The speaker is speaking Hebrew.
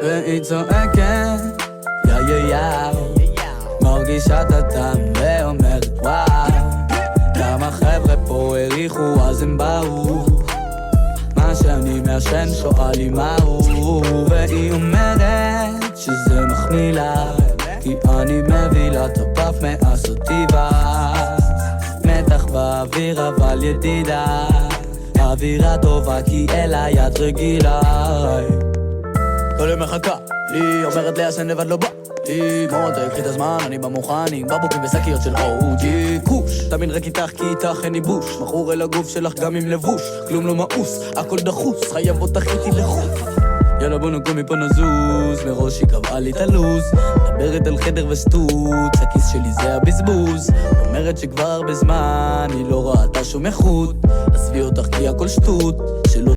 והיא צועקת יא יא יא, מרגישה את הטעם ואומרת וואו, כמה חבר'ה פה הריחו אז הם באו, מה שאני מעשן שואלים מהו, והיא אומרת שזה מחמיא לה, כי אני מביא לה את הפף מהסוטיבה, מתח באוויר אבל ידידה, אווירה טובה כי אלה יד רגילה. כל יום מחכה, היא אומרת לעשן לבד לא בא היא מותק, קחי את הזמן, אני במוכן עם בבוקים ושקיות של אוג'י קוש, תמיד רק איתך כי איתך אין ייבוש, מכור אל הגוף שלך גם עם לבוש, כלום לא מאוס, הכל דחוס, חייב אותך איתי לחוץ. יאללה בוא נקום מפה נזוז, מראש היא קבעה לי את הלוז, מדברת על חדר וסטוץ, הכיס שלי זה הבזבוז, אומרת שכבר הרבה זמן היא לא ראתה שום איכות, עזבי אותך כי הכל שטות, שלא